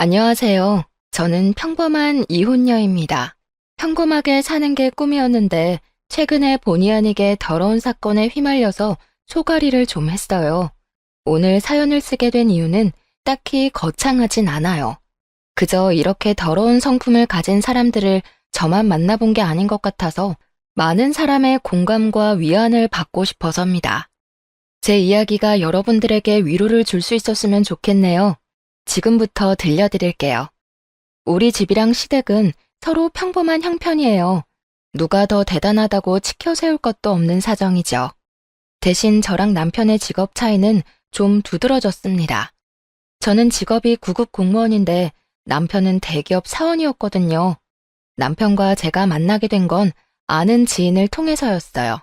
안녕하세요. 저는 평범한 이혼녀입니다. 평범하게 사는 게 꿈이었는데 최근에 본의 아니게 더러운 사건에 휘말려서 소가리를 좀 했어요. 오늘 사연을 쓰게 된 이유는 딱히 거창하진 않아요. 그저 이렇게 더러운 성품을 가진 사람들을 저만 만나본 게 아닌 것 같아서 많은 사람의 공감과 위안을 받고 싶어서입니다. 제 이야기가 여러분들에게 위로를 줄 수 있었으면 좋겠네요. 지금부터 들려드릴게요. 우리 집이랑 시댁은 서로 평범한 형편이에요. 누가 더 대단하다고 치켜 세울 것도 없는 사정이죠. 대신 저랑 남편의 직업 차이는 좀 두드러졌습니다. 저는 직업이 구급 공무원인데 남편은 대기업 사원이었거든요. 남편과 제가 만나게 된 건 아는 지인을 통해서였어요.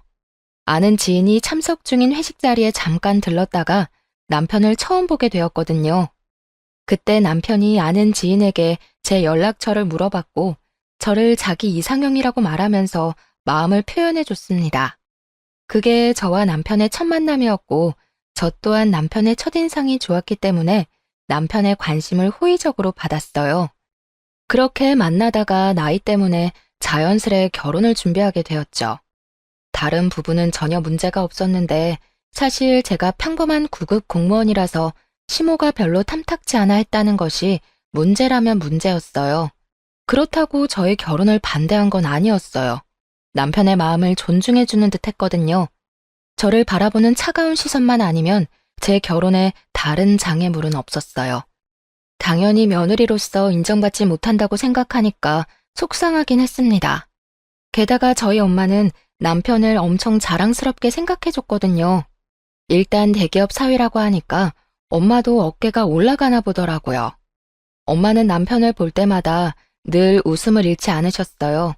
아는 지인이 참석 중인 회식 자리에 잠깐 들렀다가 남편을 처음 보게 되었거든요. 그때 남편이 아는 지인에게 제 연락처를 물어봤고 저를 자기 이상형이라고 말하면서 마음을 표현해 줬습니다. 그게 저와 남편의 첫 만남이었고 저 또한 남편의 첫인상이 좋았기 때문에 남편의 관심을 호의적으로 받았어요. 그렇게 만나다가 나이 때문에 자연스레 결혼을 준비하게 되었죠. 다른 부분은 전혀 문제가 없었는데 사실 제가 평범한 구급 공무원이라서 시모가 별로 탐탁지 않아 했다는 것이 문제라면 문제였어요. 그렇다고 저의 결혼을 반대한 건 아니었어요. 남편의 마음을 존중해주는 듯 했거든요. 저를 바라보는 차가운 시선만 아니면 제 결혼에 다른 장애물은 없었어요. 당연히 며느리로서 인정받지 못한다고 생각하니까 속상하긴 했습니다. 게다가 저희 엄마는 남편을 엄청 자랑스럽게 생각해줬거든요. 일단 대기업 사위라고 하니까 엄마도 어깨가 올라가나 보더라고요. 엄마는 남편을 볼 때마다 늘 웃음을 잃지 않으셨어요.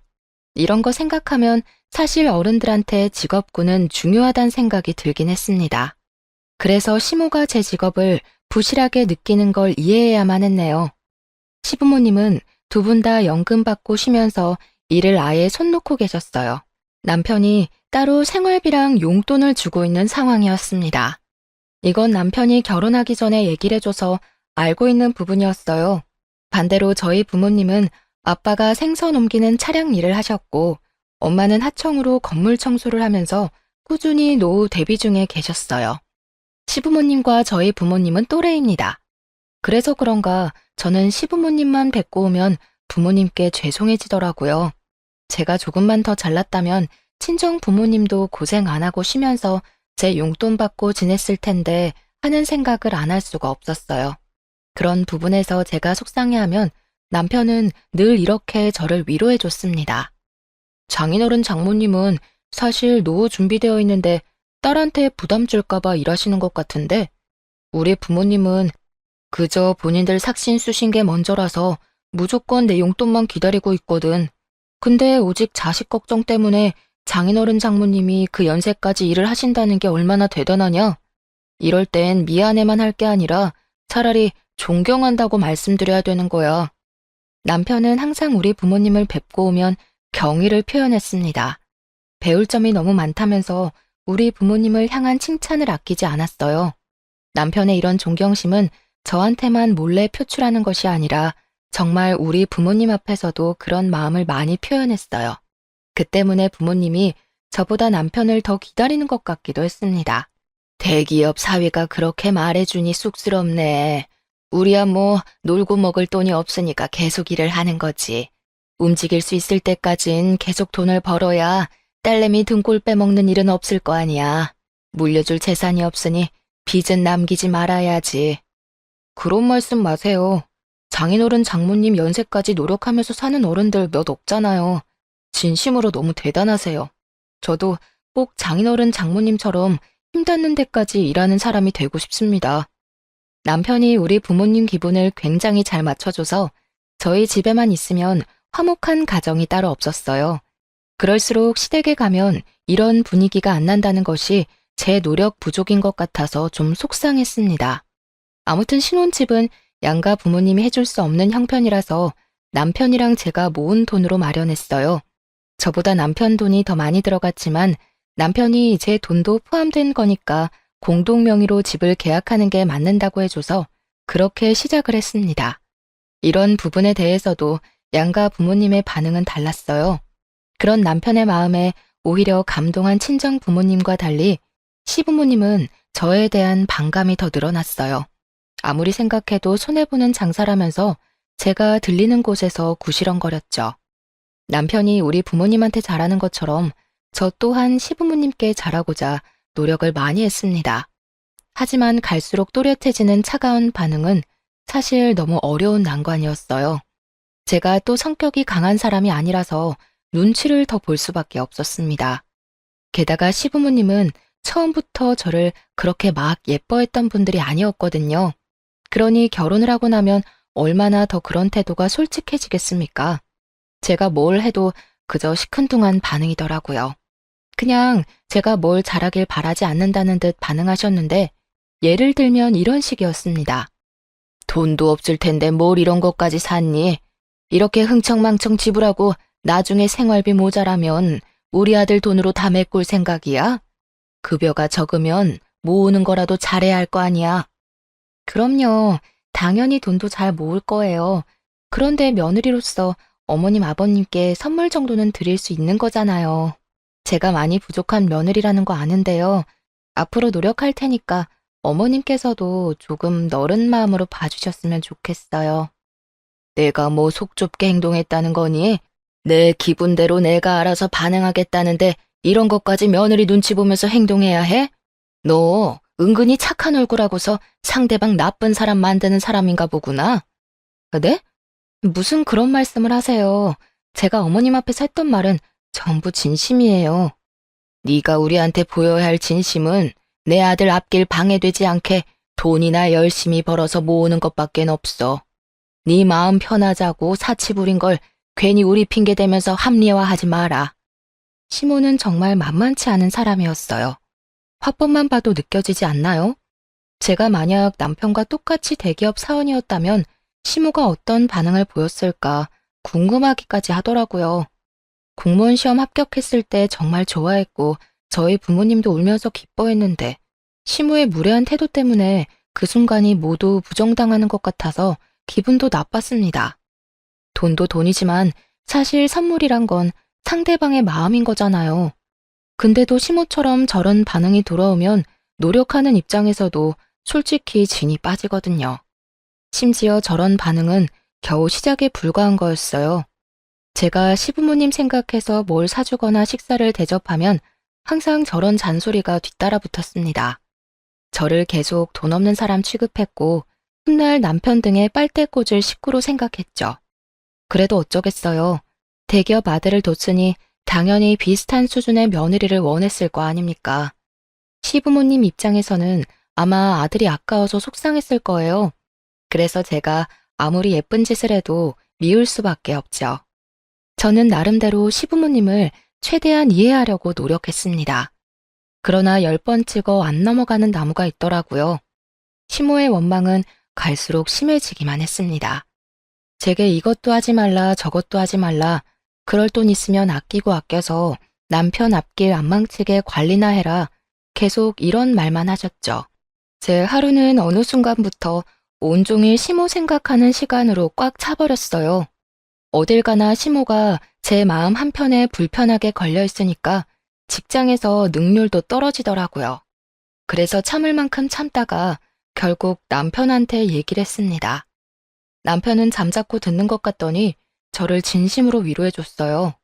이런 거 생각하면 사실 어른들한테 직업군은 중요하단 생각이 들긴 했습니다. 그래서 시모가 제 직업을 부실하게 느끼는 걸 이해해야만 했네요. 시부모님은 두 분 다 연금 받고 쉬면서 일을 아예 손 놓고 계셨어요. 남편이 따로 생활비랑 용돈을 주고 있는 상황이었습니다. 이건 남편이 결혼하기 전에 얘기를 해줘서 알고 있는 부분이었어요. 반대로 저희 부모님은 아빠가 생선 옮기는 차량 일을 하셨고 엄마는 하청으로 건물 청소를 하면서 꾸준히 노후 대비 중에 계셨어요. 시부모님과 저희 부모님은 또래입니다. 그래서 그런가 저는 시부모님만 뵙고 오면 부모님께 죄송해지더라고요. 제가 조금만 더 잘났다면 친정 부모님도 고생 안 하고 쉬면서 제 용돈 받고 지냈을 텐데 하는 생각을 안 할 수가 없었어요. 그런 부분에서 제가 속상해하면 남편은 늘 이렇게 저를 위로해 줬습니다. 장인어른 장모님은 사실 노후 준비되어 있는데 딸한테 부담 줄까봐 일하시는 것 같은데 우리 부모님은 그저 본인들 삭신 쑤신 게 먼저라서 무조건 내 용돈만 기다리고 있거든. 근데 오직 자식 걱정 때문에 장인어른 장모님이 그 연세까지 일을 하신다는 게 얼마나 대단하냐? 이럴 땐 미안해만 할 게 아니라 차라리 존경한다고 말씀드려야 되는 거야. 남편은 항상 우리 부모님을 뵙고 오면 경의를 표현했습니다. 배울 점이 너무 많다면서 우리 부모님을 향한 칭찬을 아끼지 않았어요. 남편의 이런 존경심은 저한테만 몰래 표출하는 것이 아니라 정말 우리 부모님 앞에서도 그런 마음을 많이 표현했어요. 그 때문에 부모님이 저보다 남편을 더 기다리는 것 같기도 했습니다. 대기업 사위가 그렇게 말해주니 쑥스럽네. 우리야 뭐 놀고 먹을 돈이 없으니까 계속 일을 하는 거지. 움직일 수 있을 때까진 계속 돈을 벌어야 딸내미 등골 빼먹는 일은 없을 거 아니야. 물려줄 재산이 없으니 빚은 남기지 말아야지. 그런 말씀 마세요. 장인어른 장모님 연세까지 노력하면서 사는 어른들 몇 없잖아요. 진심으로 너무 대단하세요. 저도 꼭 장인어른 장모님처럼 힘닿는 데까지 일하는 사람이 되고 싶습니다. 남편이 우리 부모님 기분을 굉장히 잘 맞춰줘서 저희 집에만 있으면 화목한 가정이 따로 없었어요. 그럴수록 시댁에 가면 이런 분위기가 안 난다는 것이 제 노력 부족인 것 같아서 좀 속상했습니다. 아무튼 신혼집은 양가 부모님이 해줄 수 없는 형편이라서 남편이랑 제가 모은 돈으로 마련했어요. 저보다 남편 돈이 더 많이 들어갔지만 남편이 제 돈도 포함된 거니까 공동 명의로 집을 계약하는 게 맞는다고 해줘서 그렇게 시작을 했습니다. 이런 부분에 대해서도 양가 부모님의 반응은 달랐어요. 그런 남편의 마음에 오히려 감동한 친정 부모님과 달리 시부모님은 저에 대한 반감이 더 늘어났어요. 아무리 생각해도 손해보는 장사라면서 제가 들리는 곳에서 구시렁거렸죠. 남편이 우리 부모님한테 잘하는 것처럼 저 또한 시부모님께 잘하고자 노력을 많이 했습니다. 하지만 갈수록 또렷해지는 차가운 반응은 사실 너무 어려운 난관이었어요. 제가 또 성격이 강한 사람이 아니라서 눈치를 더 볼 수밖에 없었습니다. 게다가 시부모님은 처음부터 저를 그렇게 막 예뻐했던 분들이 아니었거든요. 그러니 결혼을 하고 나면 얼마나 더 그런 태도가 솔직해지겠습니까? 제가 뭘 해도 그저 시큰둥한 반응이더라고요. 그냥 제가 뭘 잘하길 바라지 않는다는 듯 반응하셨는데 예를 들면 이런 식이었습니다. 돈도 없을 텐데 뭘 이런 것까지 샀니? 이렇게 흥청망청 지불하고 나중에 생활비 모자라면 우리 아들 돈으로 다 메꿀 생각이야? 급여가 적으면 모으는 거라도 잘해야 할 거 아니야. 그럼요. 당연히 돈도 잘 모을 거예요. 그런데 며느리로서 어머님 아버님께 선물 정도는 드릴 수 있는 거잖아요. 제가 많이 부족한 며느리라는 거 아는데요. 앞으로 노력할 테니까 어머님께서도 조금 너른 마음으로 봐주셨으면 좋겠어요. 내가 뭐 속 좁게 행동했다는 거니? 내 기분대로 내가 알아서 반응하겠다는데 이런 것까지 며느리 눈치 보면서 행동해야 해? 너 은근히 착한 얼굴하고서 상대방 나쁜 사람 만드는 사람인가 보구나. 네? 무슨 그런 말씀을 하세요. 제가 어머님 앞에서 했던 말은 전부 진심이에요. 네가 우리한테 보여야 할 진심은 내 아들 앞길 방해되지 않게 돈이나 열심히 벌어서 모으는 것밖엔 없어. 네 마음 편하자고 사치 부린 걸 괜히 우리 핑계 대면서 합리화하지 마라. 시모는 정말 만만치 않은 사람이었어요. 화법만 봐도 느껴지지 않나요? 제가 만약 남편과 똑같이 대기업 사원이었다면 시모가 어떤 반응을 보였을까 궁금하기까지 하더라고요. 공무원 시험 합격했을 때 정말 좋아했고 저희 부모님도 울면서 기뻐했는데 시모의 무례한 태도 때문에 그 순간이 모두 부정당하는 것 같아서 기분도 나빴습니다. 돈도 돈이지만 사실 선물이란 건 상대방의 마음인 거잖아요. 근데도 시모처럼 저런 반응이 돌아오면 노력하는 입장에서도 솔직히 진이 빠지거든요. 심지어 저런 반응은 겨우 시작에 불과한 거였어요. 제가 시부모님 생각해서 뭘 사주거나 식사를 대접하면 항상 저런 잔소리가 뒤따라 붙었습니다. 저를 계속 돈 없는 사람 취급했고 훗날 남편 등의 빨대 꽂을 식구로 생각했죠. 그래도 어쩌겠어요. 대기업 아들을 뒀으니 당연히 비슷한 수준의 며느리를 원했을 거 아닙니까? 시부모님 입장에서는 아마 아들이 아까워서 속상했을 거예요. 그래서 제가 아무리 예쁜 짓을 해도 미울 수밖에 없죠. 저는 나름대로 시부모님을 최대한 이해하려고 노력했습니다. 그러나 10번 찍어 안 넘어가는 나무가 있더라고요. 시모의 원망은 갈수록 심해지기만 했습니다. 제게 이것도 하지 말라 저것도 하지 말라 그럴 돈 있으면 아끼고 아껴서 남편 앞길 안 망치게 관리나 해라 계속 이런 말만 하셨죠. 제 하루는 어느 순간부터 온종일 시모 생각하는 시간으로 꽉 차버렸어요. 어딜 가나 시모가 제 마음 한편에 불편하게 걸려 있으니까 직장에서 능률도 떨어지더라고요. 그래서 참을 만큼 참다가 결국 남편한테 얘기를 했습니다. 남편은 잠자코 듣는 것 같더니 저를 진심으로 위로해줬어요.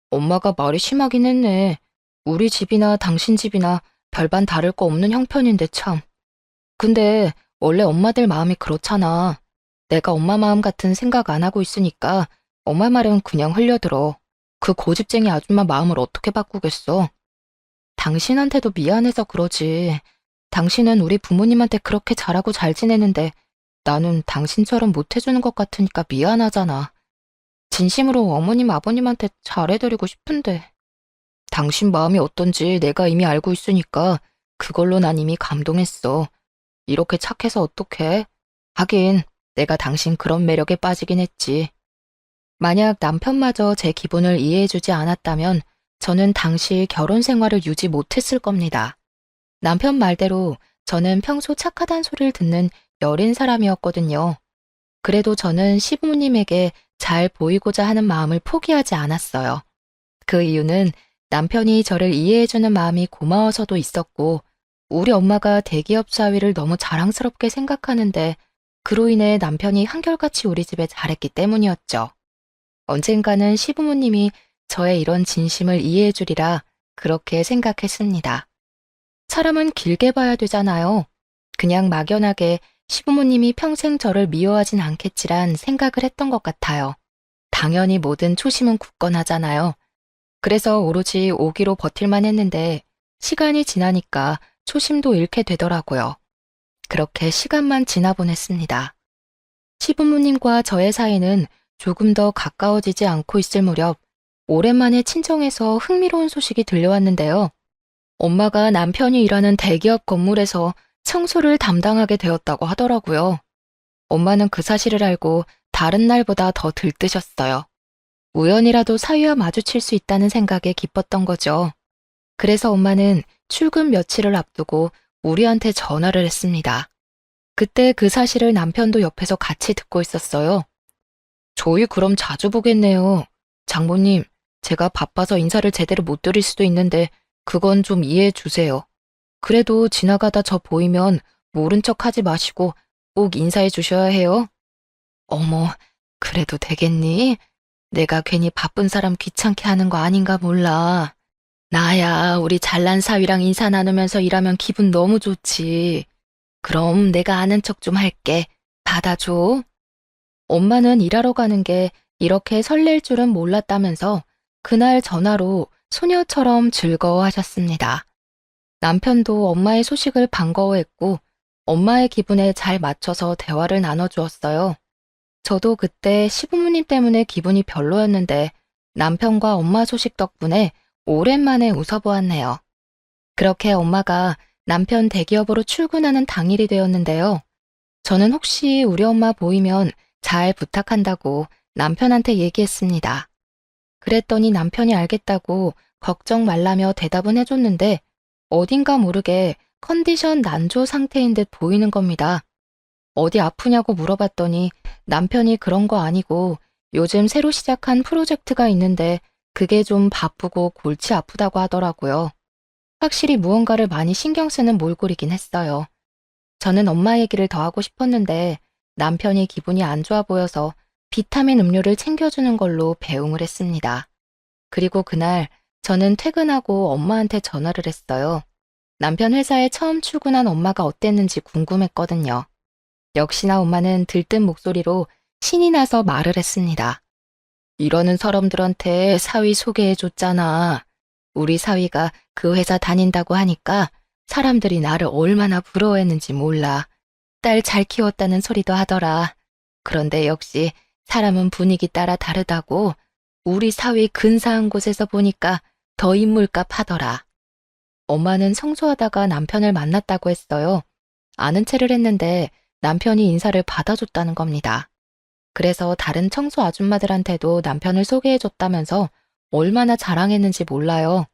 엄마가 말이 심하긴 했네. 우리 집이나 당신 집이나 별반 다를 거 없는 형편인데 참. 근데 원래 엄마들 마음이 그렇잖아. 내가 엄마 마음 같은 생각 안 하고 있으니까 엄마 말은 그냥 흘려들어. 그 고집쟁이 아줌마 마음을 어떻게 바꾸겠어. 당신한테도 미안해서 그러지. 당신은 우리 부모님한테 그렇게 잘하고 잘 지내는데 나는 당신처럼 못해주는 것 같으니까 미안하잖아. 진심으로 어머님 아버님한테 잘해드리고 싶은데. 당신 마음이 어떤지 내가 이미 알고 있으니까 그걸로 난 이미 감동했어. 이렇게 착해서 어떡해? 하긴 내가 당신 그런 매력에 빠지긴 했지. 만약 남편마저 제 기분을 이해해주지 않았다면 저는 당시 결혼 생활을 유지 못했을 겁니다. 남편 말대로 저는 평소 착하단 소리를 듣는 여린 사람이었거든요. 그래도 저는 시부모님에게 잘 보이고자 하는 마음을 포기하지 않았어요. 그 이유는 남편이 저를 이해해주는 마음이 고마워서도 있었고, 우리 엄마가 대기업 사위를 너무 자랑스럽게 생각하는데, 그로 인해 남편이 한결같이 우리 집에 잘했기 때문이었죠. 언젠가는 시부모님이 저의 이런 진심을 이해해주리라 그렇게 생각했습니다. 사람은 길게 봐야 되잖아요. 그냥 막연하게 시부모님이 평생 저를 미워하진 않겠지란 생각을 했던 것 같아요. 당연히 모든 초심은 굳건하잖아요. 그래서 오로지 오기로 버틸만 했는데 시간이 지나니까 초심도 잃게 되더라고요. 그렇게 시간만 지나보냈습니다. 시부모님과 저의 사이는 조금 더 가까워지지 않고 있을 무렵 오랜만에 친정에서 흥미로운 소식이 들려왔는데요. 엄마가 남편이 일하는 대기업 건물에서 청소를 담당하게 되었다고 하더라고요. 엄마는 그 사실을 알고 다른 날보다 더 들뜨셨어요. 우연이라도 사위와 마주칠 수 있다는 생각에 기뻤던 거죠. 그래서 엄마는 출근 며칠을 앞두고 우리한테 전화를 했습니다. 그때 그 사실을 남편도 옆에서 같이 듣고 있었어요. 저희 그럼 자주 보겠네요. 장모님, 제가 바빠서 인사를 제대로 못 드릴 수도 있는데 그건 좀 이해해 주세요. 그래도 지나가다 저 보이면 모른 척 하지 마시고 꼭 인사해 주셔야 해요. 어머, 그래도 되겠니? 내가 괜히 바쁜 사람 귀찮게 하는 거 아닌가 몰라. 나야 우리 잘난 사위랑 인사 나누면서 일하면 기분 너무 좋지. 그럼 내가 아는 척 좀 할게. 받아줘. 엄마는 일하러 가는 게 이렇게 설렐 줄은 몰랐다면서 그날 전화로 소녀처럼 즐거워하셨습니다. 남편도 엄마의 소식을 반가워했고 엄마의 기분에 잘 맞춰서 대화를 나눠주었어요. 저도 그때 시부모님 때문에 기분이 별로였는데 남편과 엄마 소식 덕분에 오랜만에 웃어보았네요. 그렇게 엄마가 남편 대기업으로 출근하는 당일이 되었는데요. 저는 혹시 우리 엄마 보이면 잘 부탁한다고 남편한테 얘기했습니다. 그랬더니 남편이 알겠다고 걱정 말라며 대답은 해줬는데 어딘가 모르게 컨디션 난조 상태인 듯 보이는 겁니다. 어디 아프냐고 물어봤더니 남편이 그런 거 아니고 요즘 새로 시작한 프로젝트가 있는데 그게 좀 바쁘고 골치 아프다고 하더라고요. 확실히 무언가를 많이 신경 쓰는 몰골이긴 했어요. 저는 엄마 얘기를 더 하고 싶었는데 남편이 기분이 안 좋아 보여서 비타민 음료를 챙겨주는 걸로 배웅을 했습니다. 그리고 그날 저는 퇴근하고 엄마한테 전화를 했어요. 남편 회사에 처음 출근한 엄마가 어땠는지 궁금했거든요. 역시나 엄마는 들뜬 목소리로 신이 나서 말을 했습니다. 이러는 사람들한테 사위 소개해줬잖아. 우리 사위가 그 회사 다닌다고 하니까 사람들이 나를 얼마나 부러워했는지 몰라. 딸 잘 키웠다는 소리도 하더라. 그런데 역시 사람은 분위기 따라 다르다고 우리 사위 근사한 곳에서 보니까 더 인물값 하더라. 엄마는 청소하다가 남편을 만났다고 했어요. 아는 체를 했는데 남편이 인사를 받아줬다는 겁니다. 그래서 다른 청소 아줌마들한테도 남편을 소개해줬다면서 얼마나 자랑했는지 몰라요.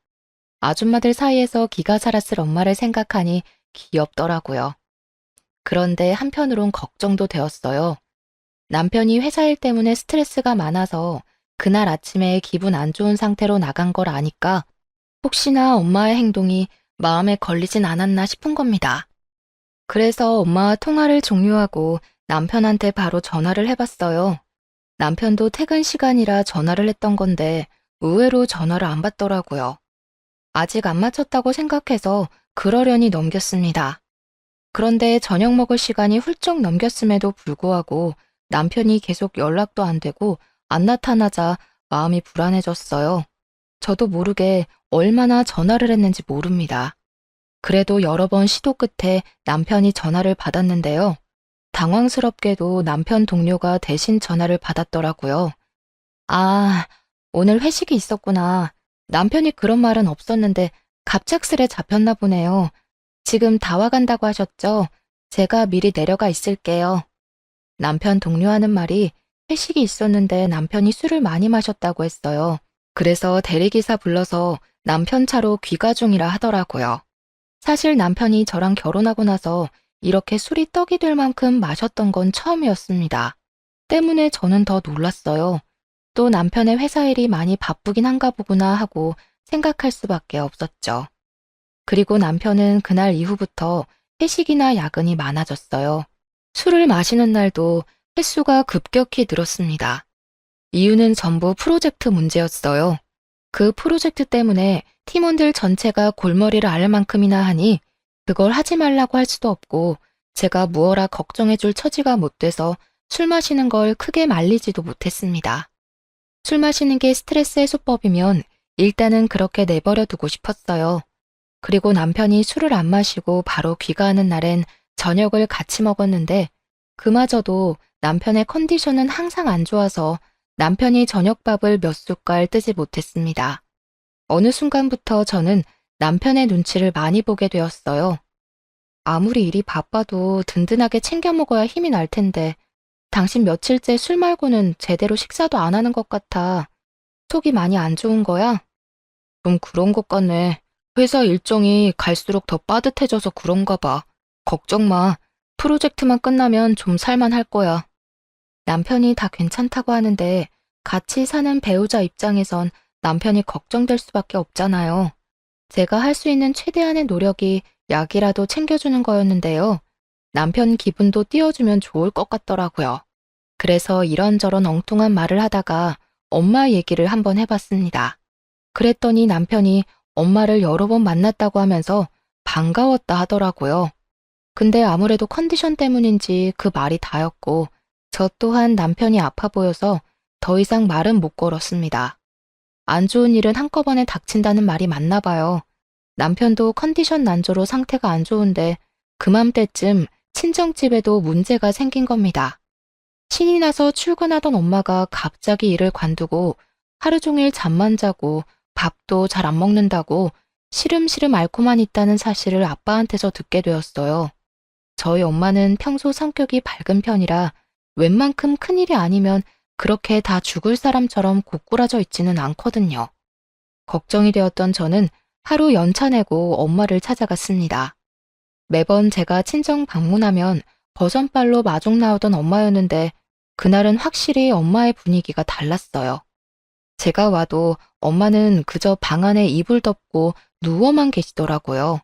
아줌마들 사이에서 기가 살았을 엄마를 생각하니 귀엽더라고요. 그런데 한편으론 걱정도 되었어요. 남편이 회사 일 때문에 스트레스가 많아서 그날 아침에 기분 안 좋은 상태로 나간 걸 아니까 혹시나 엄마의 행동이 마음에 걸리진 않았나 싶은 겁니다. 그래서 엄마와 통화를 종료하고 남편한테 바로 전화를 해봤어요. 남편도 퇴근 시간이라 전화를 했던 건데 의외로 전화를 안 받더라고요. 아직 안 마쳤다고 생각해서 그러려니 넘겼습니다. 그런데 저녁 먹을 시간이 훌쩍 넘겼음에도 불구하고 남편이 계속 연락도 안 되고 안 나타나자 마음이 불안해졌어요. 저도 모르게 얼마나 전화를 했는지 모릅니다. 그래도 여러 번 시도 끝에 남편이 전화를 받았는데요. 당황스럽게도 남편 동료가 대신 전화를 받았더라고요. 아, 오늘 회식이 있었구나. 남편이 그런 말은 없었는데 갑작스레 잡혔나 보네요. 지금 다 와간다고 하셨죠? 제가 미리 내려가 있을게요. 남편 동료하는 말이 회식이 있었는데 남편이 술을 많이 마셨다고 했어요. 그래서 대리기사 불러서 남편 차로 귀가 중이라 하더라고요. 사실 남편이 저랑 결혼하고 나서 이렇게 술이 떡이 될 만큼 마셨던 건 처음이었습니다. 때문에 저는 더 놀랐어요. 또 남편의 회사 일이 많이 바쁘긴 한가 보구나 하고 생각할 수밖에 없었죠. 그리고 남편은 그날 이후부터 회식이나 야근이 많아졌어요. 술을 마시는 날도 횟수가 급격히 늘었습니다. 이유는 전부 프로젝트 문제였어요. 그 프로젝트 때문에 팀원들 전체가 골머리를 앓을 만큼이나 하니 그걸 하지 말라고 할 수도 없고 제가 무어라 걱정해줄 처지가 못 돼서 술 마시는 걸 크게 말리지도 못했습니다. 술 마시는 게 스트레스 해소법이면 일단은 그렇게 내버려 두고 싶었어요. 그리고 남편이 술을 안 마시고 바로 귀가하는 날엔 저녁을 같이 먹었는데 그마저도 남편의 컨디션은 항상 안 좋아서 남편이 저녁밥을 몇 숟갈 뜨지 못했습니다. 어느 순간부터 저는 남편의 눈치를 많이 보게 되었어요. 아무리 일이 바빠도 든든하게 챙겨 먹어야 힘이 날 텐데 당신 며칠째 술 말고는 제대로 식사도 안 하는 것 같아. 속이 많이 안 좋은 거야? 좀 그런 것 같네. 회사 일정이 갈수록 더 빠듯해져서 그런가 봐. 걱정 마. 프로젝트만 끝나면 좀 살만할 거야. 남편이 다 괜찮다고 하는데 같이 사는 배우자 입장에선 남편이 걱정될 수밖에 없잖아요. 제가 할 수 있는 최대한의 노력이 약이라도 챙겨주는 거였는데요. 남편 기분도 띄워주면 좋을 것 같더라고요. 그래서 이런저런 엉뚱한 말을 하다가 엄마 얘기를 한번 해봤습니다. 그랬더니 남편이 엄마를 여러 번 만났다고 하면서 반가웠다 하더라고요. 근데 아무래도 컨디션 때문인지 그 말이 다였고 저 또한 남편이 아파 보여서 더 이상 말은 못 걸었습니다. 안 좋은 일은 한꺼번에 닥친다는 말이 맞나 봐요. 남편도 컨디션 난조로 상태가 안 좋은데 그맘때쯤 친정집에도 문제가 생긴 겁니다. 신이 나서 출근하던 엄마가 갑자기 일을 관두고 하루 종일 잠만 자고 밥도 잘 안 먹는다고 시름시름 앓고만 있다는 사실을 아빠한테서 듣게 되었어요. 저희 엄마는 평소 성격이 밝은 편이라 웬만큼 큰일이 아니면 그렇게 다 죽을 사람처럼 고꾸라져 있지는 않거든요. 걱정이 되었던 저는 하루 연차 내고 엄마를 찾아갔습니다. 매번 제가 친정 방문하면 버선발로 마중 나오던 엄마였는데 그날은 확실히 엄마의 분위기가 달랐어요. 제가 와도 엄마는 그저 방 안에 이불 덮고 누워만 계시더라고요.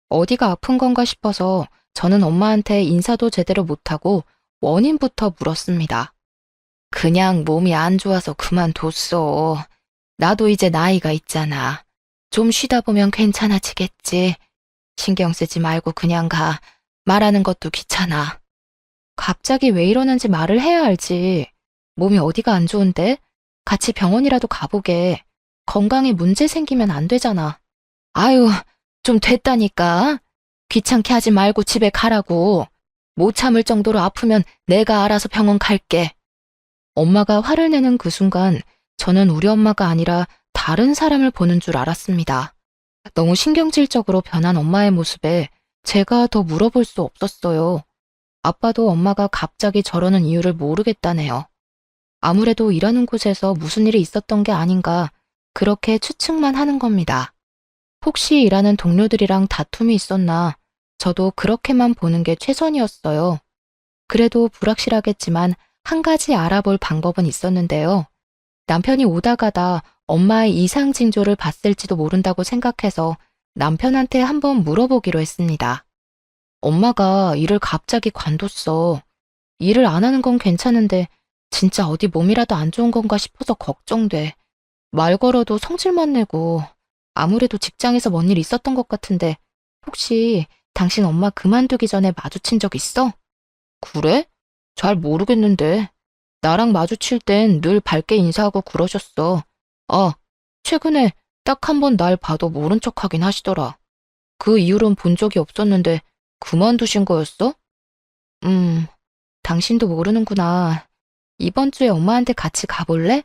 어디가 아픈 건가 싶어서 저는 엄마한테 인사도 제대로 못하고 원인부터 물었습니다. 그냥 몸이 안 좋아서 그만뒀어. 나도 이제 나이가 있잖아. 좀 쉬다 보면 괜찮아지겠지. 신경 쓰지 말고 그냥 가. 말하는 것도 귀찮아. 갑자기 왜 이러는지 말을 해야 알지. 몸이 어디가 안 좋은데? 같이 병원이라도 가보게. 건강에 문제 생기면 안 되잖아. 아유, 좀 됐다니까. 귀찮게 하지 말고 집에 가라고. 못 참을 정도로 아프면 내가 알아서 병원 갈게. 엄마가 화를 내는 그 순간 저는 우리 엄마가 아니라 다른 사람을 보는 줄 알았습니다. 너무 신경질적으로 변한 엄마의 모습에 제가 더 물어볼 수 없었어요. 아빠도 엄마가 갑자기 저러는 이유를 모르겠다네요. 아무래도 일하는 곳에서 무슨 일이 있었던 게 아닌가 그렇게 추측만 하는 겁니다. 혹시 일하는 동료들이랑 다툼이 있었나 저도 그렇게만 보는 게 최선이었어요. 그래도 불확실하겠지만 한 가지 알아볼 방법은 있었는데요. 남편이 오다 가다 엄마의 이상 징조를 봤을지도 모른다고 생각해서 남편한테 한번 물어보기로 했습니다. 엄마가 일을 갑자기 관뒀어. 일을 안 하는 건 괜찮은데 진짜 어디 몸이라도 안 좋은 건가 싶어서 걱정돼. 말 걸어도 성질만 내고 아무래도 직장에서 뭔 일 있었던 것 같은데 혹시 당신 엄마 그만두기 전에 마주친 적 있어? 그래? 잘 모르겠는데. 나랑 마주칠 땐 늘 밝게 인사하고 그러셨어. 아, 최근에 딱 한 번 날 봐도 모른 척 하긴 하시더라. 그 이후론 본 적이 없었는데 그만두신 거였어? 당신도 모르는구나. 이번 주에 엄마한테 같이 가볼래?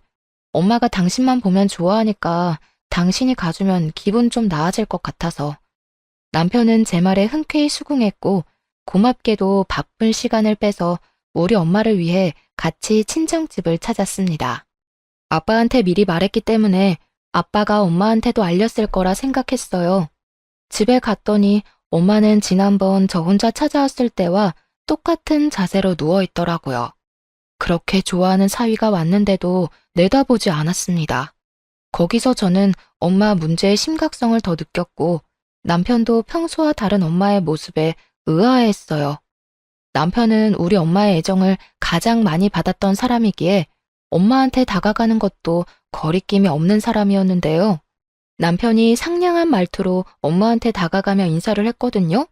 엄마가 당신만 보면 좋아하니까 당신이 가주면 기분 좀 나아질 것 같아서. 남편은 제 말에 흔쾌히 수긍했고 고맙게도 바쁜 시간을 빼서 우리 엄마를 위해 같이 친정집을 찾았습니다. 아빠한테 미리 말했기 때문에 아빠가 엄마한테도 알렸을 거라 생각했어요. 집에 갔더니 엄마는 지난번 저 혼자 찾아왔을 때와 똑같은 자세로 누워 있더라고요. 그렇게 좋아하는 사위가 왔는데도 내다보지 않았습니다. 거기서 저는 엄마 문제의 심각성을 더 느꼈고 남편도 평소와 다른 엄마의 모습에 의아해했어요. 남편은 우리 엄마의 애정을 가장 많이 받았던 사람이기에 엄마한테 다가가는 것도 거리낌이 없는 사람이었는데요. 남편이 상냥한 말투로 엄마한테 다가가며 인사를 했거든요.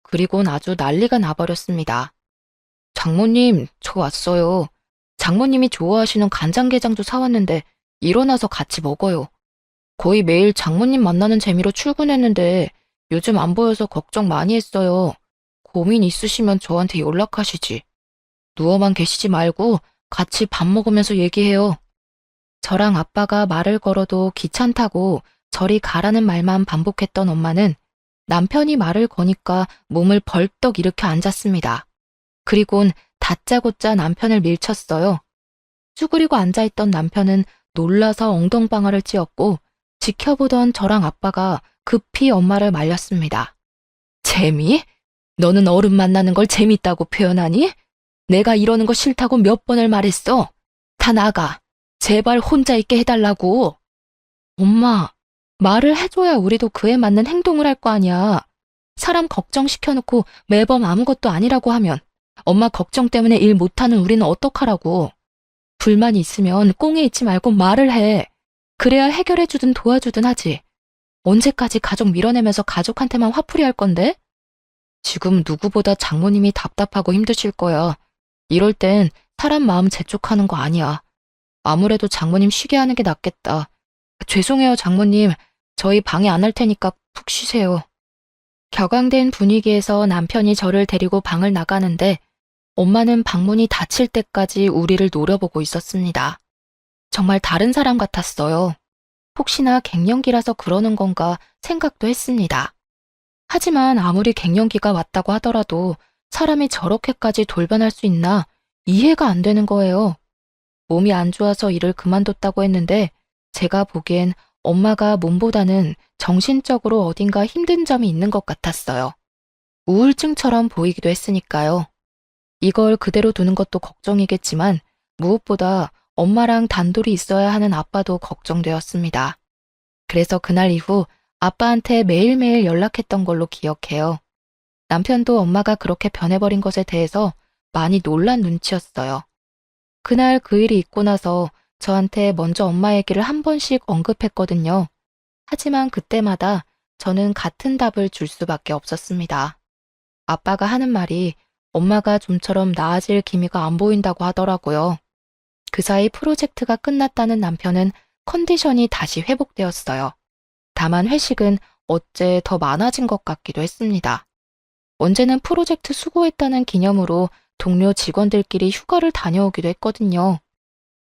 그리곤 아주 난리가 나버렸습니다. 장모님, 저 왔어요. 장모님이 좋아하시는 간장게장도 사왔는데 일어나서 같이 먹어요. 거의 매일 장모님 만나는 재미로 출근했는데 요즘 안 보여서 걱정 많이 했어요. 고민 있으시면 저한테 연락하시지. 누워만 계시지 말고 같이 밥 먹으면서 얘기해요. 저랑 아빠가 말을 걸어도 귀찮다고 저리 가라는 말만 반복했던 엄마는 남편이 말을 거니까 몸을 벌떡 일으켜 앉았습니다. 그리곤 다짜고짜 남편을 밀쳤어요. 쭈그리고 앉아있던 남편은 놀라서 엉덩방아를 찧었고 지켜보던 저랑 아빠가 급히 엄마를 말렸습니다. 재미? 너는 어른 만나는 걸 재밌다고 표현하니? 내가 이러는 거 싫다고 몇 번을 말했어. 다 나가. 제발 혼자 있게 해달라고. 엄마, 말을 해줘야 우리도 그에 맞는 행동을 할 거 아니야. 사람 걱정시켜놓고 매번 아무것도 아니라고 하면 엄마 걱정 때문에 일 못하는 우리는 어떡하라고. 불만이 있으면 꽁에 있지 말고 말을 해. 그래야 해결해주든 도와주든 하지. 언제까지 가족 밀어내면서 가족한테만 화풀이 할 건데? 지금 누구보다 장모님이 답답하고 힘드실 거야. 이럴 땐 사람 마음 재촉하는 거 아니야. 아무래도 장모님 쉬게 하는 게 낫겠다. 죄송해요, 장모님. 저희 방해 안 할 테니까 푹 쉬세요. 격앙된 분위기에서 남편이 저를 데리고 방을 나가는데 엄마는 방문이 닫힐 때까지 우리를 노려보고 있었습니다. 정말 다른 사람 같았어요. 혹시나 갱년기라서 그러는 건가 생각도 했습니다. 하지만 아무리 갱년기가 왔다고 하더라도 사람이 저렇게까지 돌변할 수 있나 이해가 안 되는 거예요. 몸이 안 좋아서 일을 그만뒀다고 했는데 제가 보기엔 엄마가 몸보다는 정신적으로 어딘가 힘든 점이 있는 것 같았어요. 우울증처럼 보이기도 했으니까요. 이걸 그대로 두는 것도 걱정이겠지만 무엇보다 엄마랑 단둘이 있어야 하는 아빠도 걱정되었습니다. 그래서 그날 이후 아빠한테 매일매일 연락했던 걸로 기억해요. 남편도 엄마가 그렇게 변해버린 것에 대해서 많이 놀란 눈치였어요. 그날 그 일이 있고 나서 저한테 먼저 엄마 얘기를 한 번씩 언급했거든요. 하지만 그때마다 저는 같은 답을 줄 수밖에 없었습니다. 아빠가 하는 말이 엄마가 좀처럼 나아질 기미가 안 보인다고 하더라고요. 그 사이 프로젝트가 끝났다는 남편은 컨디션이 다시 회복되었어요. 다만 회식은 어째 더 많아진 것 같기도 했습니다. 언제는 프로젝트 수고했다는 기념으로 동료 직원들끼리 휴가를 다녀오기도 했거든요.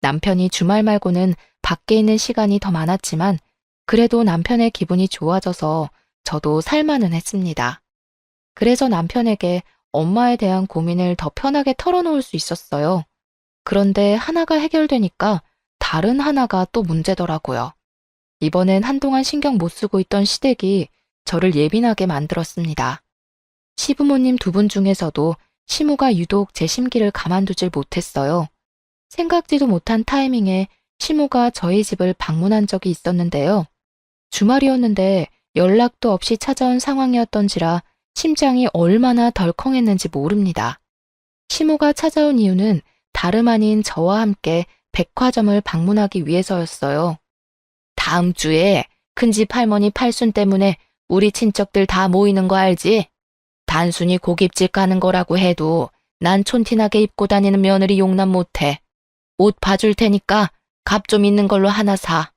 남편이 주말 말고는 밖에 있는 시간이 더 많았지만 그래도 남편의 기분이 좋아져서 저도 살만은 했습니다. 그래서 남편에게 엄마에 대한 고민을 더 편하게 털어놓을 수 있었어요. 그런데 하나가 해결되니까 다른 하나가 또 문제더라고요. 이번엔 한동안 신경 못 쓰고 있던 시댁이 저를 예민하게 만들었습니다. 시부모님 두 분 중에서도 시모가 유독 제 심기를 가만두질 못했어요. 생각지도 못한 타이밍에 시모가 저희 집을 방문한 적이 있었는데요. 주말이었는데 연락도 없이 찾아온 상황이었던지라 심장이 얼마나 덜컹했는지 모릅니다. 시모가 찾아온 이유는 다름 아닌 저와 함께 백화점을 방문하기 위해서였어요. 다음 주에 큰집 할머니 팔순 때문에 우리 친척들 다 모이는 거 알지? 단순히 고깃집 가는 거라고 해도 난 촌티나게 입고 다니는 며느리 용납 못해. 옷 봐줄 테니까 값 좀 있는 걸로 하나 사.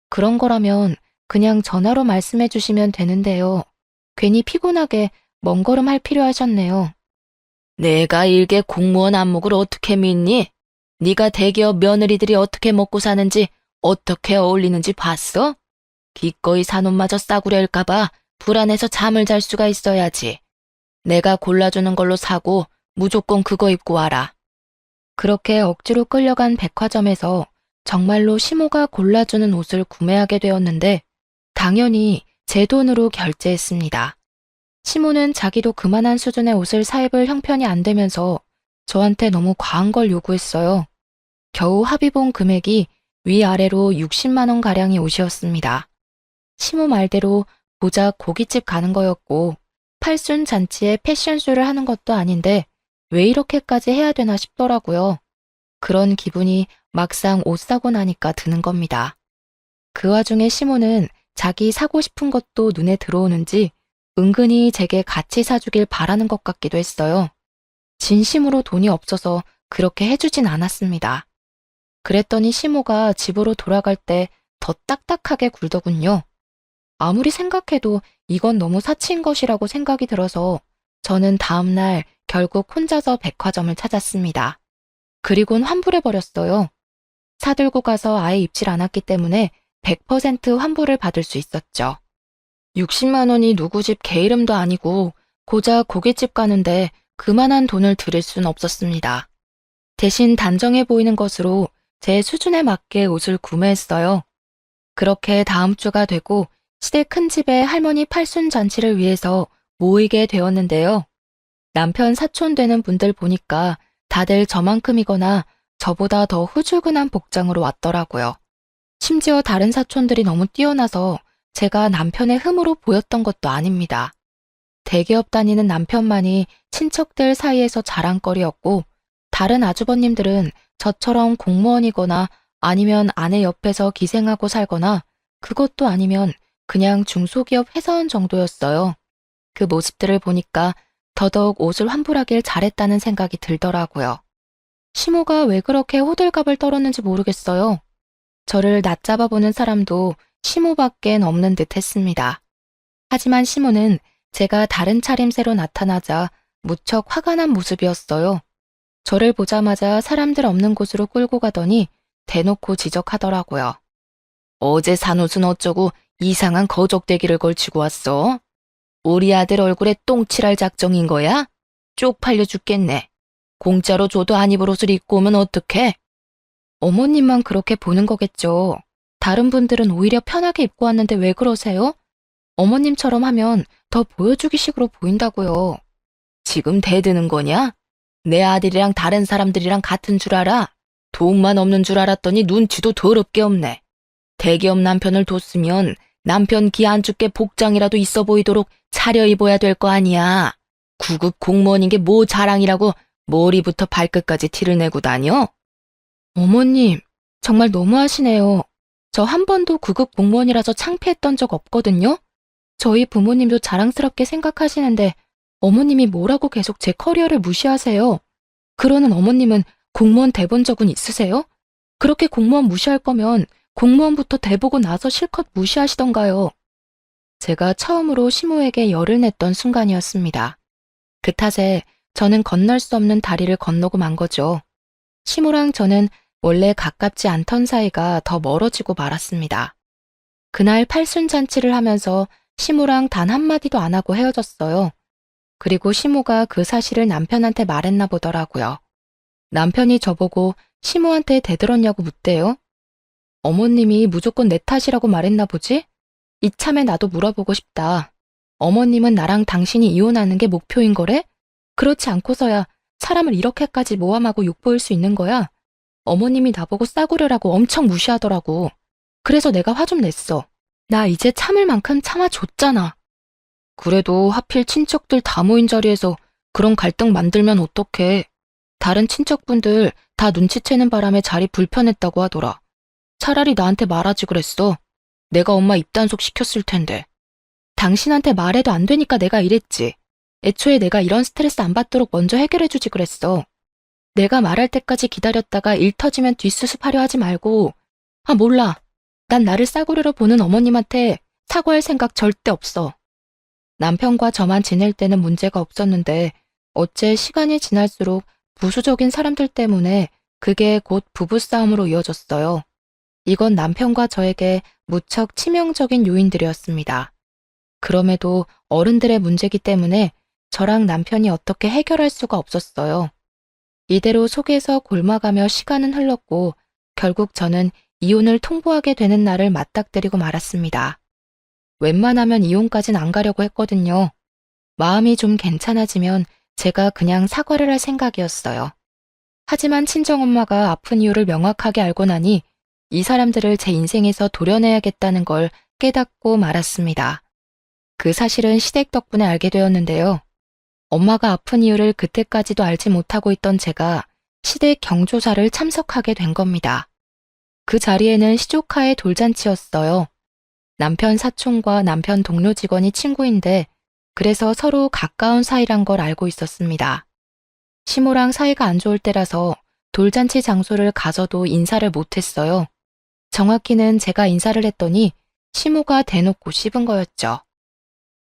그런 거라면 그냥 전화로 말씀해 주시면 되는데요. 괜히 피곤하게 먼 걸음 할 필요 하셨네요. 내가 일개 공무원 안목을 어떻게 믿니? 네가 대기업 며느리들이 어떻게 먹고 사는지 어떻게 어울리는지 봤어? 기꺼이 산 옷마저 싸구려일까 봐 불안해서 잠을 잘 수가 있어야지. 내가 골라주는 걸로 사고 무조건 그거 입고 와라. 그렇게 억지로 끌려간 백화점에서 정말로 시모가 골라주는 옷을 구매하게 되었는데 당연히 제 돈으로 결제했습니다. 시모는 자기도 그만한 수준의 옷을 사 입을 형편이 안 되면서 저한테 너무 과한 걸 요구했어요. 겨우 합의본 금액이 위아래로 60만 원 가량의 옷이었습니다. 시모 말대로 고작 고깃집 가는 거였고 팔순 잔치에 패션쇼를 하는 것도 아닌데 왜 이렇게까지 해야 되나 싶더라고요. 그런 기분이 막상 옷 사고 나니까 드는 겁니다. 그 와중에 시모는 자기 사고 싶은 것도 눈에 들어오는지 은근히 제게 같이 사주길 바라는 것 같기도 했어요. 진심으로 돈이 없어서 그렇게 해주진 않았습니다. 그랬더니 시모가 집으로 돌아갈 때 더 딱딱하게 굴더군요. 아무리 생각해도 이건 너무 사치인 것이라고 생각이 들어서 저는 다음날 결국 혼자서 백화점을 찾았습니다. 그리곤 환불해버렸어요. 사들고 가서 아예 입질 않았기 때문에 100% 환불을 받을 수 있었죠. 60만 원이 누구 집 개 이름도 아니고 고작 고깃집 가는데 그만한 돈을 들일 순 없었습니다. 대신 단정해 보이는 것으로 제 수준에 맞게 옷을 구매했어요. 그렇게 다음 주가 되고 시댁 큰 집에 할머니 팔순 잔치를 위해서 모이게 되었는데요. 남편 사촌 되는 분들 보니까 다들 저만큼이거나 저보다 더 후줄근한 복장으로 왔더라고요. 심지어 다른 사촌들이 너무 뛰어나서 제가 남편의 흠으로 보였던 것도 아닙니다. 대기업 다니는 남편만이 친척들 사이에서 자랑거리였고 다른 아주버님들은 저처럼 공무원이거나 아니면 아내 옆에서 기생하고 살거나 그것도 아니면 그냥 중소기업 회사원 정도였어요. 그 모습들을 보니까 더더욱 옷을 환불하길 잘했다는 생각이 들더라고요. 시모가 왜 그렇게 호들갑을 떨었는지 모르겠어요. 저를 낮잡아 보는 사람도 시모밖엔 없는 듯 했습니다. 하지만 시모는 제가 다른 차림새로 나타나자 무척 화가 난 모습이었어요. 저를 보자마자 사람들 없는 곳으로 끌고 가더니 대놓고 지적하더라고요. 어제 산 옷은 어쩌고 이상한 거적대기를 걸치고 왔어? 우리 아들 얼굴에 똥칠할 작정인 거야? 쪽팔려 죽겠네. 공짜로 줘도 안 입을 옷을 입고 오면 어떡해? 어머님만 그렇게 보는 거겠죠. 다른 분들은 오히려 편하게 입고 왔는데 왜 그러세요? 어머님처럼 하면 더 보여주기식으로 보인다고요. 지금 대드는 거냐? 내 아들이랑 다른 사람들이랑 같은 줄 알아? 돈만 없는 줄 알았더니 눈치도 더럽게 없네. 대기업 남편을 뒀으면 남편 기 안 죽게 복장이라도 있어 보이도록 차려입어야 될 거 아니야. 구급 공무원인 게 뭐 자랑이라고 머리부터 발끝까지 티를 내고 다녀? 어머님, 정말 너무하시네요. 저 한 번도 구급 공무원이라서 창피했던 적 없거든요. 저희 부모님도 자랑스럽게 생각하시는데 어머님이 뭐라고 계속 제 커리어를 무시하세요. 그러는 어머님은 공무원 돼본 적은 있으세요? 그렇게 공무원 무시할 거면 공무원부터 돼보고 나서 실컷 무시하시던가요. 제가 처음으로 시모에게 열을 냈던 순간이었습니다. 그 탓에 저는 건널 수 없는 다리를 건너고 만 거죠. 시모랑 저는 원래 가깝지 않던 사이가 더 멀어지고 말았습니다. 그날 팔순잔치를 하면서 시모랑 단 한마디도 안 하고 헤어졌어요. 그리고 시모가 그 사실을 남편한테 말했나 보더라고요. 남편이 저보고 시모한테 대들었냐고 묻대요. 어머님이 무조건 내 탓이라고 말했나 보지? 이참에 나도 물어보고 싶다. 어머님은 나랑 당신이 이혼하는 게 목표인 거래? 그렇지 않고서야 사람을 이렇게까지 모함하고 욕보일 수 있는 거야? 어머님이 나보고 싸구려라고 엄청 무시하더라고. 그래서 내가 화 좀 냈어. 나 이제 참을 만큼 참아줬잖아. 그래도 하필 친척들 다 모인 자리에서 그런 갈등 만들면 어떡해. 다른 친척분들 다 눈치채는 바람에 자리 불편했다고 하더라. 차라리 나한테 말하지 그랬어. 내가 엄마 입단속 시켰을 텐데. 당신한테 말해도 안 되니까 내가 이랬지. 애초에 내가 이런 스트레스 안 받도록 먼저 해결해주지 그랬어. 내가 말할 때까지 기다렸다가 일 터지면 뒷수습하려 하지 말고. 아, 몰라. 난 나를 싸구려로 보는 어머님한테 사과할 생각 절대 없어. 남편과 저만 지낼 때는 문제가 없었는데 어째 시간이 지날수록 부수적인 사람들 때문에 그게 곧 부부싸움으로 이어졌어요. 이건 남편과 저에게 무척 치명적인 요인들이었습니다. 그럼에도 어른들의 문제기 때문에 저랑 남편이 어떻게 해결할 수가 없었어요. 이대로 속에서 골마가며 시간은 흘렀고 결국 저는 이혼을 통보하게 되는 날을 맞닥뜨리고 말았습니다. 웬만하면 이혼까진 안 가려고 했거든요. 마음이 좀 괜찮아지면 제가 그냥 사과를 할 생각이었어요. 하지만 친정엄마가 아픈 이유를 명확하게 알고 나니 이 사람들을 제 인생에서 도려내야겠다는 걸 깨닫고 말았습니다. 그 사실은 시댁 덕분에 알게 되었는데요. 엄마가 아픈 이유를 그때까지도 알지 못하고 있던 제가 시댁 경조사를 참석하게 된 겁니다. 그 자리에는 시조카의 돌잔치였어요. 남편 사촌과 남편 동료 직원이 친구인데 그래서 서로 가까운 사이란 걸 알고 있었습니다. 시모랑 사이가 안 좋을 때라서 돌잔치 장소를 가서도 인사를 못했어요. 정확히는 제가 인사를 했더니 시모가 대놓고 씹은 거였죠.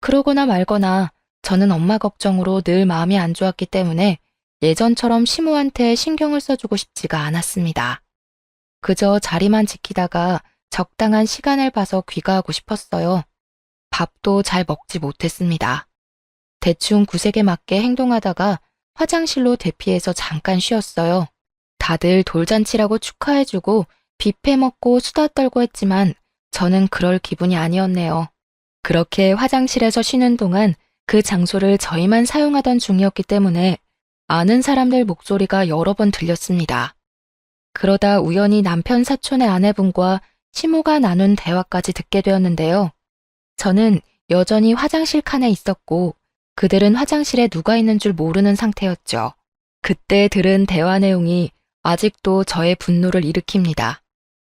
그러거나 말거나 저는 엄마 걱정으로 늘 마음이 안 좋았기 때문에 예전처럼 시모한테 신경을 써주고 싶지가 않았습니다. 그저 자리만 지키다가 적당한 시간을 봐서 귀가하고 싶었어요. 밥도 잘 먹지 못했습니다. 대충 구색에 맞게 행동하다가 화장실로 대피해서 잠깐 쉬었어요. 다들 돌잔치라고 축하해주고 뷔페 먹고 수다 떨고 했지만 저는 그럴 기분이 아니었네요. 그렇게 화장실에서 쉬는 동안 그 장소를 저희만 사용하던 중이었기 때문에 아는 사람들 목소리가 여러 번 들렸습니다. 그러다 우연히 남편 사촌의 아내분과 시모가 나눈 대화까지 듣게 되었는데요. 저는 여전히 화장실 칸에 있었고 그들은 화장실에 누가 있는 줄 모르는 상태였죠. 그때 들은 대화 내용이 아직도 저의 분노를 일으킵니다.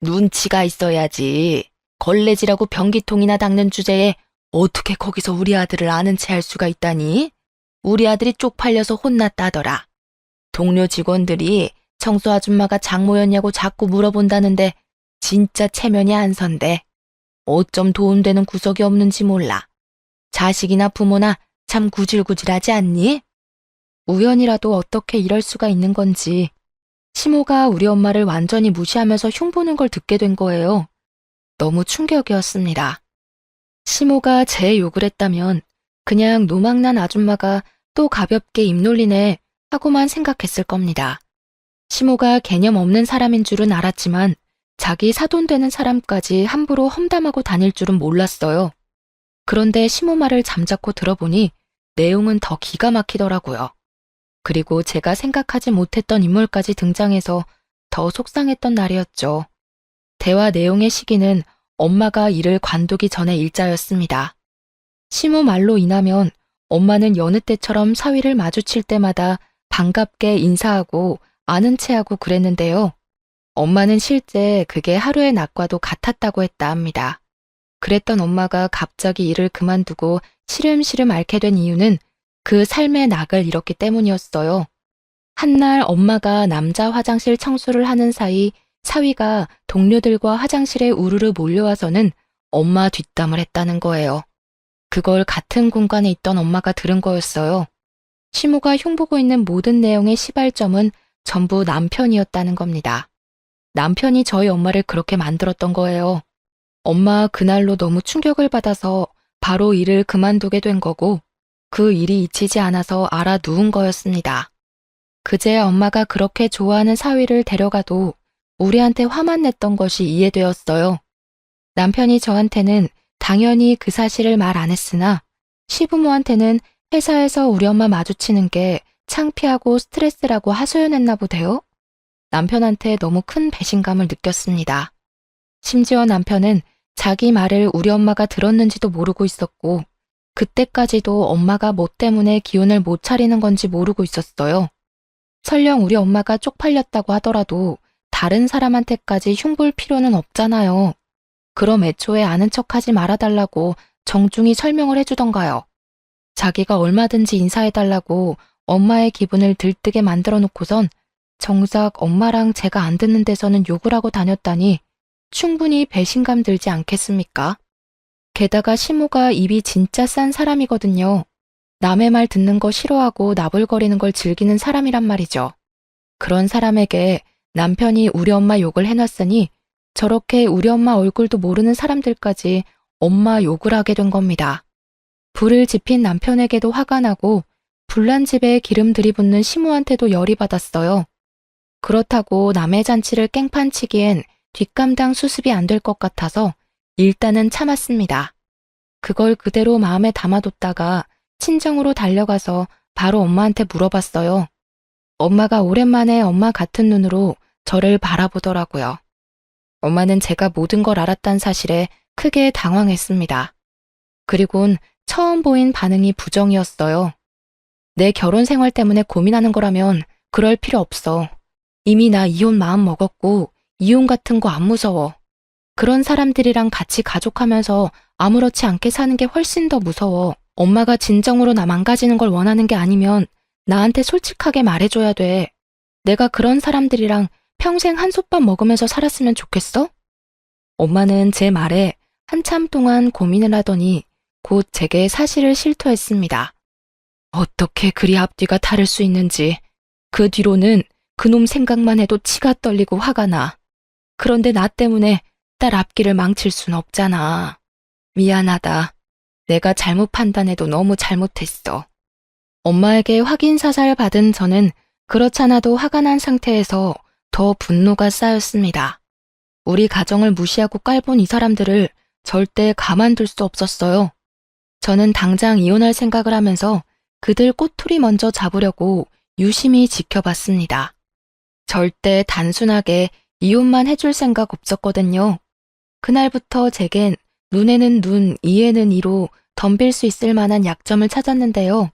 눈치가 있어야지. 걸레질하고 변기통이나 닦는 주제에 어떻게 거기서 우리 아들을 아는 체 할 수가 있다니? 우리 아들이 쪽팔려서 혼났다더라. 동료 직원들이 청소 아줌마가 장모였냐고 자꾸 물어본다는데 진짜 체면이 안 선대. 어쩜 도움되는 구석이 없는지 몰라. 자식이나 부모나 참 구질구질하지 않니? 우연이라도 어떻게 이럴 수가 있는 건지 시모가 우리 엄마를 완전히 무시하면서 흉보는 걸 듣게 된 거예요. 너무 충격이었습니다. 시모가 제 욕을 했다면 그냥 노망난 아줌마가 또 가볍게 입 놀리네 하고만 생각했을 겁니다. 시모가 개념 없는 사람인 줄은 알았지만 자기 사돈되는 사람까지 함부로 험담하고 다닐 줄은 몰랐어요. 그런데 시모 말을 잠자코 들어보니 내용은 더 기가 막히더라고요. 그리고 제가 생각하지 못했던 인물까지 등장해서 더 속상했던 날이었죠. 대화 내용의 시기는 엄마가 일을 관두기 전의 일자였습니다. 시모 말로 인하면 엄마는 여느 때처럼 사위를 마주칠 때마다 반갑게 인사하고 아는 체하고 그랬는데요. 엄마는 실제 그게 하루의 낙과도 같았다고 했다 합니다. 그랬던 엄마가 갑자기 일을 그만두고 시름시름 앓게 된 이유는 그 삶의 낙을 잃었기 때문이었어요. 한날 엄마가 남자 화장실 청소를 하는 사이 사위가 동료들과 화장실에 우르르 몰려와서는 엄마 뒷담을 했다는 거예요. 그걸 같은 공간에 있던 엄마가 들은 거였어요. 시모가 흉보고 있는 모든 내용의 시발점은 전부 남편이었다는 겁니다. 남편이 저희 엄마를 그렇게 만들었던 거예요. 엄마 그날로 너무 충격을 받아서 바로 일을 그만두게 된 거고 그 일이 잊히지 않아서 알아 누운 거였습니다. 그제야 엄마가 그렇게 좋아하는 사위를 데려가도 우리한테 화만 냈던 것이 이해되었어요. 남편이 저한테는 당연히 그 사실을 말 안 했으나 시부모한테는 회사에서 우리 엄마 마주치는 게 창피하고 스트레스라고 하소연했나 보대요. 남편한테 너무 큰 배신감을 느꼈습니다. 심지어 남편은 자기 말을 우리 엄마가 들었는지도 모르고 있었고 그때까지도 엄마가 뭐 때문에 기운을 못 차리는 건지 모르고 있었어요. 설령 우리 엄마가 쪽팔렸다고 하더라도 다른 사람한테까지 흉볼 필요는 없잖아요. 그럼 애초에 아는 척하지 말아달라고 정중히 설명을 해주던가요. 자기가 얼마든지 인사해달라고 엄마의 기분을 들뜨게 만들어 놓고선 정작 엄마랑 제가 안 듣는 데서는 욕을 하고 다녔다니 충분히 배신감 들지 않겠습니까? 게다가 시모가 입이 진짜 싼 사람이거든요. 남의 말 듣는 거 싫어하고 나불거리는 걸 즐기는 사람이란 말이죠. 그런 사람에게 남편이 우리 엄마 욕을 해놨으니 저렇게 우리 엄마 얼굴도 모르는 사람들까지 엄마 욕을 하게 된 겁니다. 불을 지핀 남편에게도 화가 나고 불난 집에 기름 들이붓는 시모한테도 열이 받았어요. 그렇다고 남의 잔치를 깽판치기엔 뒷감당 수습이 안 될 것 같아서 일단은 참았습니다. 그걸 그대로 마음에 담아뒀다가 친정으로 달려가서 바로 엄마한테 물어봤어요. 엄마가 오랜만에 엄마 같은 눈으로 저를 바라보더라고요. 엄마는 제가 모든 걸 알았다는 사실에 크게 당황했습니다. 그리곤 처음 보인 반응이 부정이었어요. 내 결혼 생활 때문에 고민하는 거라면 그럴 필요 없어. 이미 나 이혼 마음 먹었고 이혼 같은 거 안 무서워. 그런 사람들이랑 같이 가족하면서 아무렇지 않게 사는 게 훨씬 더 무서워. 엄마가 진정으로 나 망가지는 걸 원하는 게 아니면 나한테 솔직하게 말해줘야 돼. 내가 그런 사람들이랑 평생 한솥밥 먹으면서 살았으면 좋겠어? 엄마는 제 말에 한참 동안 고민을 하더니 곧 제게 사실을 실토했습니다. 어떻게 그리 앞뒤가 다를 수 있는지. 그 뒤로는 그놈 생각만 해도 치가 떨리고 화가 나. 그런데 나 때문에 딸 앞길을 망칠 순 없잖아. 미안하다. 내가 잘못 판단해도 너무 잘못했어. 엄마에게 확인사살 받은 저는 그렇잖아도 화가 난 상태에서 더 분노가 쌓였습니다. 우리 가정을 무시하고 깔본 이 사람들을 절대 가만둘 수 없었어요. 저는 당장 이혼할 생각을 하면서 그들 꼬투리 먼저 잡으려고 유심히 지켜봤습니다. 절대 단순하게 이혼만 해줄 생각 없었거든요. 그날부터 제겐 눈에는 눈, 이에는 이로 덤빌 수 있을 만한 약점을 찾았는데요.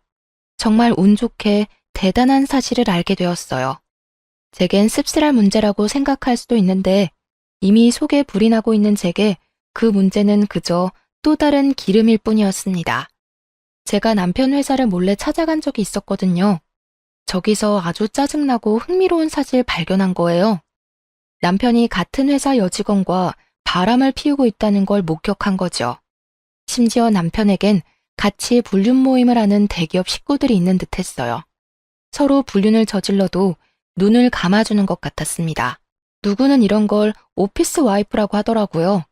정말 운 좋게 대단한 사실을 알게 되었어요. 제겐 씁쓸할 문제라고 생각할 수도 있는데 이미 속에 불이 나고 있는 제게 그 문제는 그저 또 다른 기름일 뿐이었습니다. 제가 남편 회사를 몰래 찾아간 적이 있었거든요. 저기서 아주 짜증나고 흥미로운 사실 발견한 거예요. 남편이 같은 회사 여직원과 바람을 피우고 있다는 걸 목격한 거죠. 심지어 남편에겐 같이 불륜 모임을 하는 대기업 식구들이 있는 듯 했어요. 서로 불륜을 저질러도 눈을 감아주는 것 같았습니다. 누구는 이런 걸 오피스 와이프라고 하더라고요.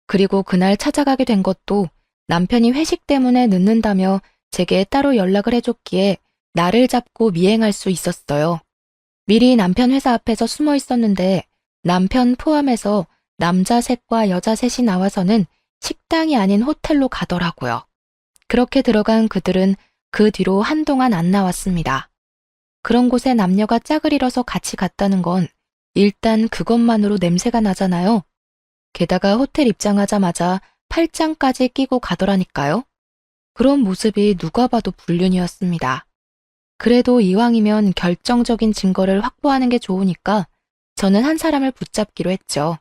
그리고 그날 찾아가게 된 것도 남편이 회식 때문에 늦는다며 제게 따로 연락을 해줬기에 나를 잡고 미행할 수 있었어요. 미리 남편 회사 앞에서 숨어 있었는데 남편 포함해서 남자 셋과 여자 셋이 나와서는 식당이 아닌 호텔로 가더라고요. 그렇게 들어간 그들은 그 뒤로 한동안 안 나왔습니다. 그런 곳에 남녀가 짝을 이뤄서 같이 갔다는 건 일단 그것만으로 냄새가 나잖아요. 게다가 호텔 입장하자마자 팔짱까지 끼고 가더라니까요. 그런 모습이 누가 봐도 불륜이었습니다. 그래도 이왕이면 결정적인 증거를 확보하는 게 좋으니까 저는 한 사람을 붙잡기로 했죠.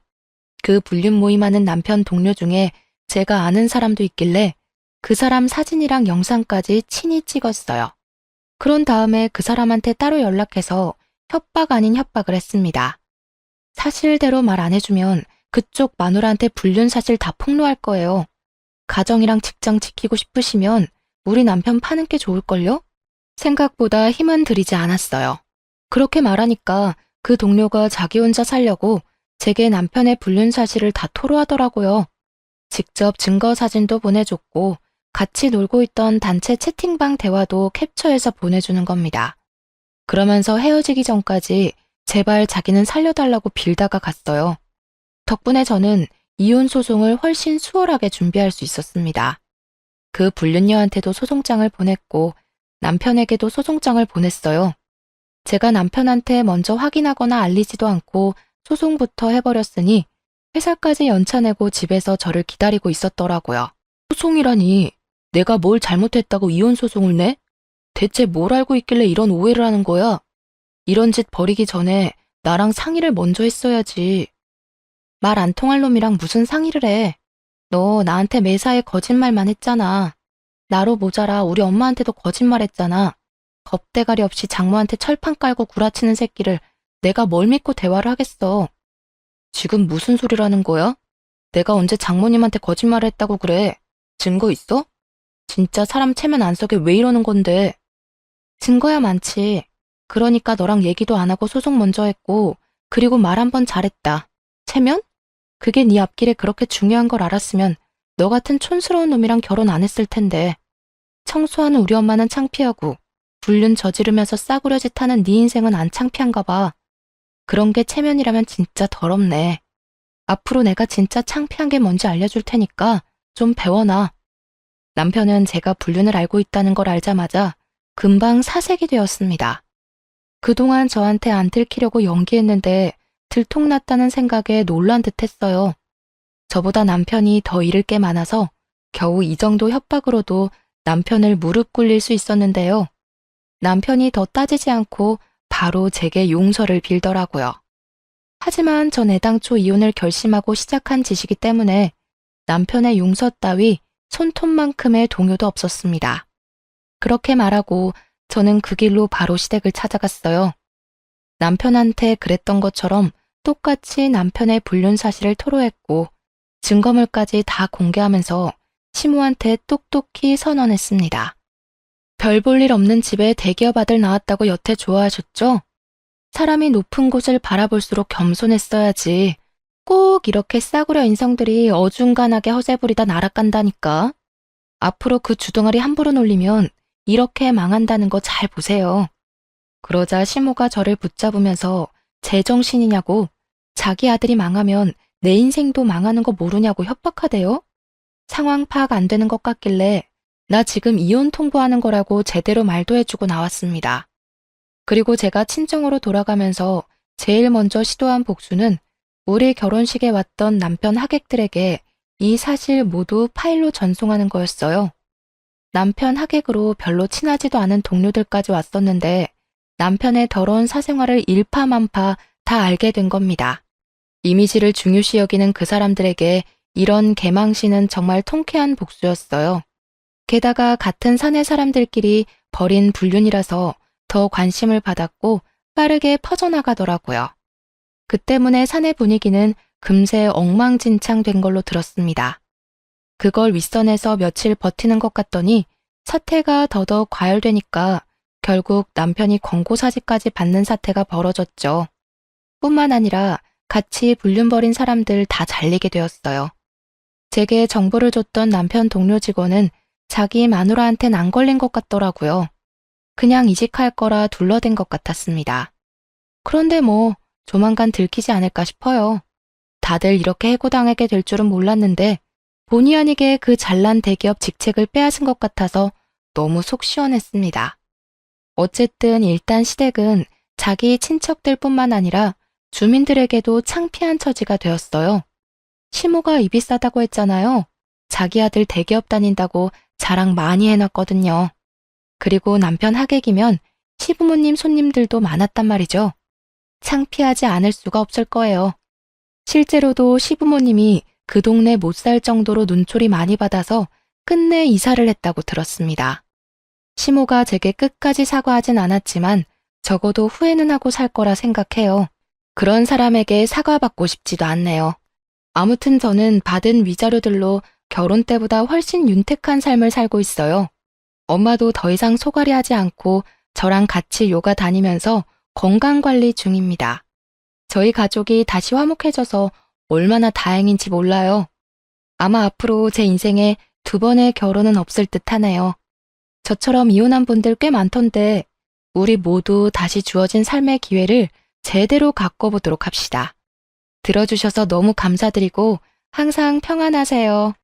그 불륜 모임하는 남편 동료 중에 제가 아는 사람도 있길래 그 사람 사진이랑 영상까지 친히 찍었어요. 그런 다음에 그 사람한테 따로 연락해서 협박 아닌 협박을 했습니다. 사실대로 말 안 해주면 그쪽 마누라한테 불륜 사실 다 폭로할 거예요. 가정이랑 직장 지키고 싶으시면 우리 남편 파는 게 좋을걸요? 생각보다 힘은 들이지 않았어요. 그렇게 말하니까 그 동료가 자기 혼자 살려고 제게 남편의 불륜 사실을 다 토로하더라고요. 직접 증거 사진도 보내줬고 같이 놀고 있던 단체 채팅방 대화도 캡처해서 보내주는 겁니다. 그러면서 헤어지기 전까지 제발 자기는 살려달라고 빌다가 갔어요. 덕분에 저는 이혼 소송을 훨씬 수월하게 준비할 수 있었습니다. 그 불륜녀한테도 소송장을 보냈고 남편에게도 소송장을 보냈어요. 제가 남편한테 먼저 확인하거나 알리지도 않고 소송부터 해버렸으니 회사까지 연차내고 집에서 저를 기다리고 있었더라고요. 소송이라니, 내가 뭘 잘못했다고 이혼 소송을 내? 대체 뭘 알고 있길래 이런 오해를 하는 거야? 이런 짓 벌이기 전에 나랑 상의를 먼저 했어야지. 말 안 통할 놈이랑 무슨 상의를 해. 너 나한테 매사에 거짓말만 했잖아. 나로 모자라 우리 엄마한테도 거짓말했잖아. 겁대가리 없이 장모한테 철판 깔고 구라치는 새끼를 내가 뭘 믿고 대화를 하겠어. 지금 무슨 소리라는 거야? 내가 언제 장모님한테 거짓말을 했다고 그래? 증거 있어? 진짜 사람 체면 안 서게 왜 이러는 건데? 증거야 많지. 그러니까 너랑 얘기도 안 하고 소송 먼저 했고 그리고 말 한 번 잘했다. 체면? 그게 네 앞길에 그렇게 중요한 걸 알았으면 너 같은 촌스러운 놈이랑 결혼 안 했을 텐데. 청소하는 우리 엄마는 창피하고 불륜 저지르면서 싸구려 짓 하는 네 인생은 안 창피한가 봐. 그런 게 체면이라면 진짜 더럽네. 앞으로 내가 진짜 창피한 게 뭔지 알려줄 테니까 좀 배워놔. 남편은 제가 불륜을 알고 있다는 걸 알자마자 금방 사색이 되었습니다. 그동안 저한테 안 들키려고 연기했는데 들통났다는 생각에 놀란 듯 했어요. 저보다 남편이 더 잃을 게 많아서 겨우 이 정도 협박으로도 남편을 무릎 꿇릴 수 있었는데요. 남편이 더 따지지 않고 바로 제게 용서를 빌더라고요. 하지만 전 애당초 이혼을 결심하고 시작한 짓이기 때문에 남편의 용서 따위 손톱만큼의 동요도 없었습니다. 그렇게 말하고 저는 그 길로 바로 시댁을 찾아갔어요. 남편한테 그랬던 것처럼 똑같이 남편의 불륜 사실을 토로했고 증거물까지 다 공개하면서 시모한테 똑똑히 선언했습니다. 별 볼 일 없는 집에 대기업 아들 낳았다고 여태 좋아하셨죠? 사람이 높은 곳을 바라볼수록 겸손했어야지. 꼭 이렇게 싸구려 인성들이 어중간하게 허세부리다 날아간다니까. 앞으로 그 주둥아리 함부로 놀리면 이렇게 망한다는 거 잘 보세요. 그러자 시모가 저를 붙잡으면서 제정신이냐고, 자기 아들이 망하면 내 인생도 망하는 거 모르냐고 협박하대요. 상황 파악 안 되는 것 같길래 나 지금 이혼 통보하는 거라고 제대로 말도 해주고 나왔습니다. 그리고 제가 친정으로 돌아가면서 제일 먼저 시도한 복수는 우리 결혼식에 왔던 남편 하객들에게 이 사실 모두 파일로 전송하는 거였어요. 남편 하객으로 별로 친하지도 않은 동료들까지 왔었는데 남편의 더러운 사생활을 일파만파 다 알게 된 겁니다. 이미지를 중요시 여기는 그 사람들에게 이런 개망신은 정말 통쾌한 복수였어요. 게다가 같은 사내 사람들끼리 벌인 불륜이라서 더 관심을 받았고 빠르게 퍼져나가더라고요. 그 때문에 사내 분위기는 금세 엉망진창 된 걸로 들었습니다. 그걸 윗선에서 며칠 버티는 것 같더니 사태가 더더욱 과열되니까 결국 남편이 권고사직까지 받는 사태가 벌어졌죠. 뿐만 아니라 같이 불륜 벌인 사람들 다 잘리게 되었어요. 제게 정보를 줬던 남편 동료 직원은 자기 마누라한텐 안 걸린 것 같더라고요. 그냥 이직할 거라 둘러댄 것 같았습니다. 그런데 뭐 조만간 들키지 않을까 싶어요. 다들 이렇게 해고당하게 될 줄은 몰랐는데 본의 아니게 그 잘난 대기업 직책을 빼앗은 것 같아서 너무 속 시원했습니다. 어쨌든 일단 시댁은 자기 친척들 뿐만 아니라 주민들에게도 창피한 처지가 되었어요. 시모가 입이 싸다고 했잖아요. 자기 아들 대기업 다닌다고 자랑 많이 해놨거든요. 그리고 남편 하객이면 시부모님 손님들도 많았단 말이죠. 창피하지 않을 수가 없을 거예요. 실제로도 시부모님이 그 동네 못 살 정도로 눈초리 많이 받아서 끝내 이사를 했다고 들었습니다. 시모가 제게 끝까지 사과하진 않았지만 적어도 후회는 하고 살 거라 생각해요. 그런 사람에게 사과받고 싶지도 않네요. 아무튼 저는 받은 위자료들로 결혼 때보다 훨씬 윤택한 삶을 살고 있어요. 엄마도 더 이상 소갈이 하지 않고 저랑 같이 요가 다니면서 건강관리 중입니다. 저희 가족이 다시 화목해져서 얼마나 다행인지 몰라요. 아마 앞으로 제 인생에 2번의 결혼은 없을 듯 하네요. 저처럼 이혼한 분들 꽤 많던데 우리 모두 다시 주어진 삶의 기회를 제대로 가꿔보도록 합시다. 들어주셔서 너무 감사드리고 항상 평안하세요.